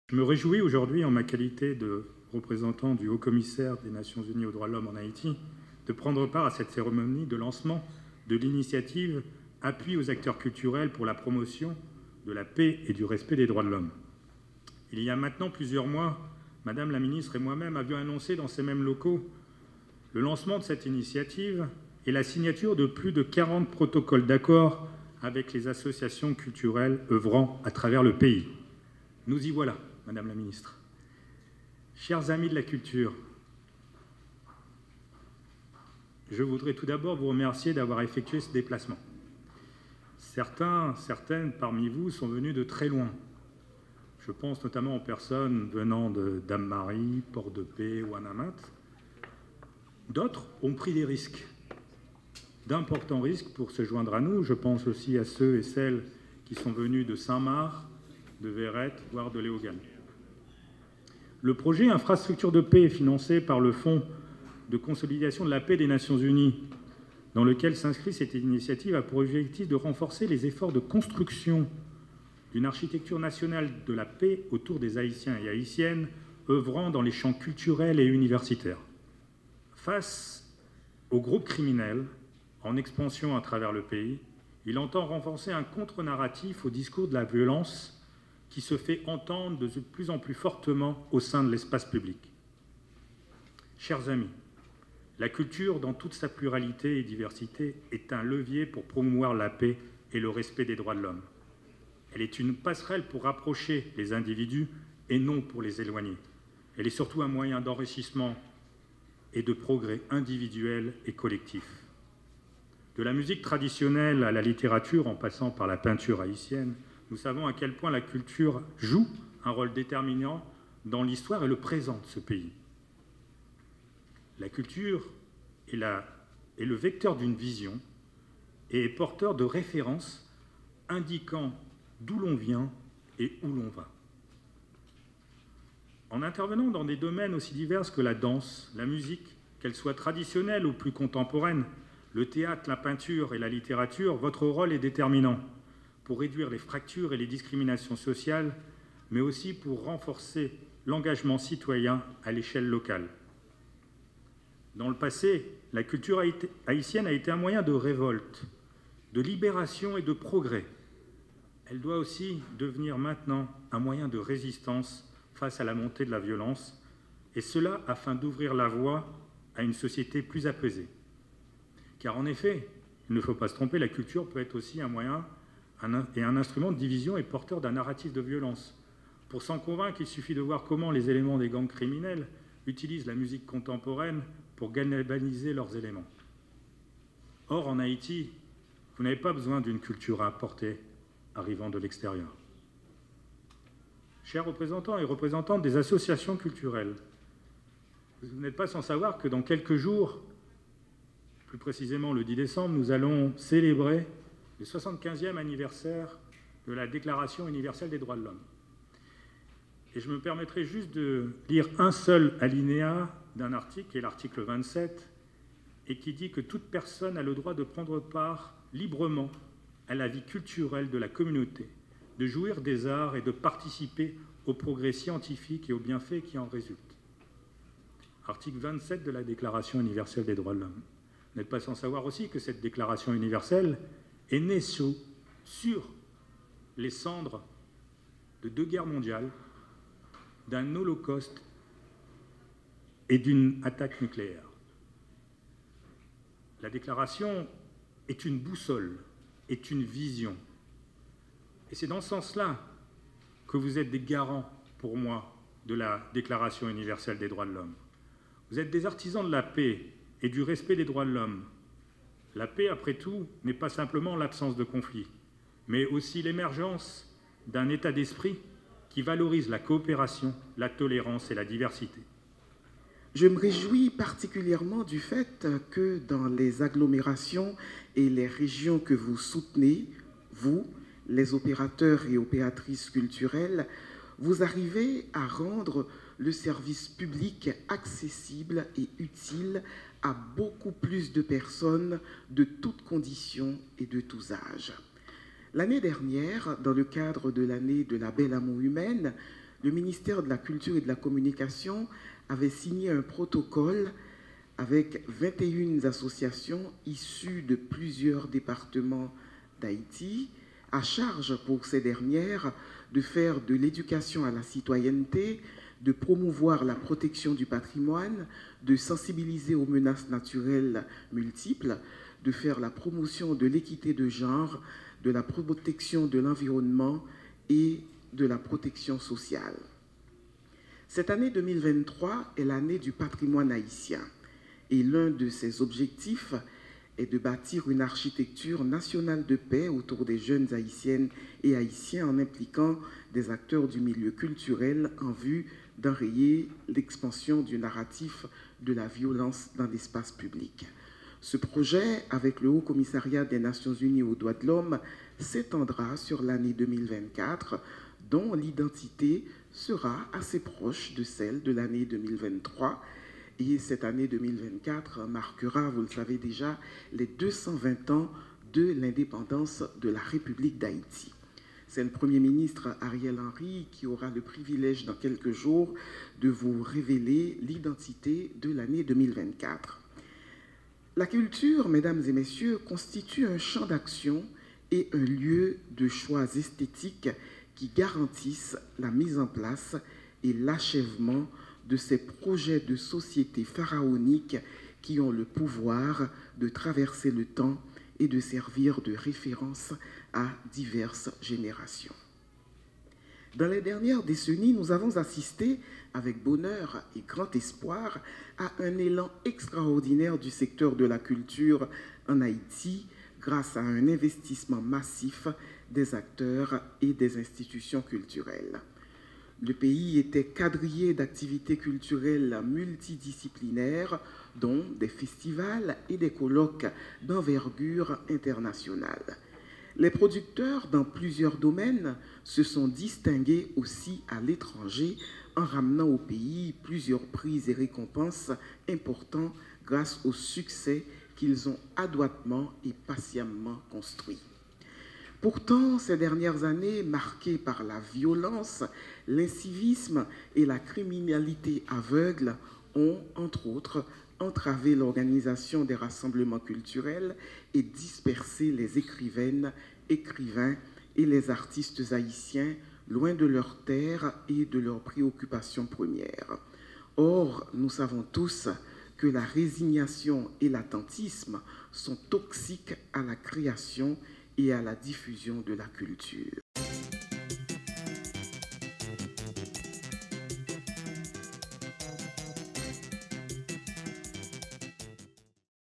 Je me réjouis aujourd'hui, en ma qualité de représentant du Haut-Commissaire des Nations Unies aux droits de l'homme en Haïti, de prendre part à cette cérémonie de lancement de l'initiative Appui aux acteurs culturels pour la promotion de la paix et du respect des droits de l'homme. Il y a maintenant plusieurs mois, Madame la ministre et moi-même avions annoncé dans ces mêmes locaux le lancement de cette initiative et la signature de plus de 40 protocoles d'accord avec les associations culturelles œuvrant à travers le pays. Nous y voilà, Madame la ministre. Chers amis de la culture, je voudrais tout d'abord vous remercier d'avoir effectué ce déplacement. Certaines parmi vous sont venus de très loin. Je pense notamment aux personnes venant de Dame-Marie, Port-de-Paix ou Anamat. D'autres ont pris des risques, d'importants risques pour se joindre à nous. Je pense aussi à ceux et celles qui sont venus de Saint-Marc, de Verrette, voire de Léogane. Le projet Infrastructure de paix financé par le Fonds de consolidation de la paix des Nations Unies, dans lequel s'inscrit cette initiative, a pour objectif de renforcer les efforts de construction d'une architecture nationale de la paix autour des Haïtiens et Haïtiennes œuvrant dans les champs culturels et universitaires. Face aux groupes criminels en expansion à travers le pays, il entend renforcer un contre-narratif au discours de la violence qui se fait entendre de plus en plus fortement au sein de l'espace public. Chers amis, la culture, dans toute sa pluralité et diversité, est un levier pour promouvoir la paix et le respect des droits de l'homme. Elle est une passerelle pour rapprocher les individus et non pour les éloigner. Elle est surtout un moyen d'enrichissement et de progrès individuel et collectif. De la musique traditionnelle à la littérature, en passant par la peinture haïtienne, nous savons à quel point la culture joue un rôle déterminant dans l'histoire et le présent de ce pays. La culture est le vecteur d'une vision et est porteur de références indiquant d'où l'on vient et où l'on va. En intervenant dans des domaines aussi divers que la danse, la musique, qu'elle soit traditionnelle ou plus contemporaine, le théâtre, la peinture et la littérature, votre rôle est déterminant pour réduire les fractures et les discriminations sociales, mais aussi pour renforcer l'engagement citoyen à l'échelle locale. Dans le passé, la culture haïtienne a été un moyen de révolte, de libération et de progrès. Elle doit aussi devenir maintenant un moyen de résistance face à la montée de la violence, et cela afin d'ouvrir la voie à une société plus apaisée. Car en effet, il ne faut pas se tromper, la culture peut être aussi un moyen et un instrument de division et porteur d'un narratif de violence. Pour s'en convaincre, il suffit de voir comment les éléments des gangs criminels utilisent la musique contemporaine pour galvaniser leurs éléments. Or, en Haïti, vous n'avez pas besoin d'une culture importée arrivant de l'extérieur. Chers représentants et représentantes des associations culturelles, vous n'êtes pas sans savoir que dans quelques jours, plus précisément le 10 décembre, nous allons célébrer le 75e anniversaire de la Déclaration universelle des droits de l'homme. Et je me permettrai juste de lire un seul alinéa d'un article, qui est l'article 27, et qui dit que toute personne a le droit de prendre part librement à la vie culturelle de la communauté, de jouir des arts et de participer au progrès scientifique et aux bienfaits qui en résultent. Article 27 de la Déclaration universelle des droits de l'homme. Vous n'êtes pas sans savoir aussi que cette Déclaration universelle est née sur les cendres de 2 guerres mondiales, d'un holocauste et d'une attaque nucléaire. La déclaration est une boussole, est une vision. Et c'est dans ce sens-là que vous êtes des garants, pour moi, de la Déclaration universelle des droits de l'homme. Vous êtes des artisans de la paix et du respect des droits de l'homme. La paix, après tout, n'est pas simplement l'absence de conflit, mais aussi l'émergence d'un état d'esprit qui valorise la coopération, la tolérance et la diversité. Je me réjouis particulièrement du fait que dans les agglomérations et les régions que vous soutenez, vous, les opérateurs et opératrices culturelles, vous arrivez à rendre le service public accessible et utile à beaucoup plus de personnes de toutes conditions et de tous âges. L'année dernière, dans le cadre de l'année de la Belle Amour humaine, le ministère de la Culture et de la Communication avait signé un protocole avec 21 associations issues de plusieurs départements d'Haïti, à charge pour ces dernières de faire de l'éducation à la citoyenneté, de promouvoir la protection du patrimoine, de sensibiliser aux menaces naturelles multiples, de faire la promotion de l'équité de genre, de la protection de l'environnement et de la protection sociale. Cette année 2023 est l'année du patrimoine haïtien et l'un de ses objectifs est de bâtir une architecture nationale de paix autour des jeunes haïtiennes et haïtiens en impliquant des acteurs du milieu culturel en vue d'enrayer l'expansion du narratif de la violence dans l'espace public. Ce projet, avec le Haut Commissariat des Nations Unies aux droits de l'homme, s'étendra sur l'année 2024, dont l'identité sera assez proche de celle de l'année 2023. Et cette année 2024 marquera, vous le savez déjà, les 220 ans de l'indépendance de la République d'Haïti. C'est le Premier ministre Ariel Henry qui aura le privilège dans quelques jours de vous révéler l'identité de l'année 2024. La culture, mesdames et messieurs, constitue un champ d'action et un lieu de choix esthétiques qui garantissent la mise en place et l'achèvement de ces projets de société pharaoniques qui ont le pouvoir de traverser le temps et de servir de référence à diverses générations. Dans les dernières décennies, nous avons assisté avec bonheur et grand espoir à un élan extraordinaire du secteur de la culture en Haïti grâce à un investissement massif des acteurs et des institutions culturelles. Le pays était quadrillé d'activités culturelles multidisciplinaires, dont des festivals et des colloques d'envergure internationale. Les producteurs dans plusieurs domaines se sont distingués aussi à l'étranger en ramenant au pays plusieurs prix et récompenses importants grâce au succès qu'ils ont adroitement et patiemment construit. Pourtant, ces dernières années, marquées par la violence, l'incivisme et la criminalité aveugle, ont, entre autres, entravé l'organisation des rassemblements culturels et dispersé les écrivaines, écrivains et les artistes haïtiens loin de leurs terres et de leurs préoccupations premières. Or, nous savons tous que la résignation et l'attentisme sont toxiques à la création et à la diffusion de la culture.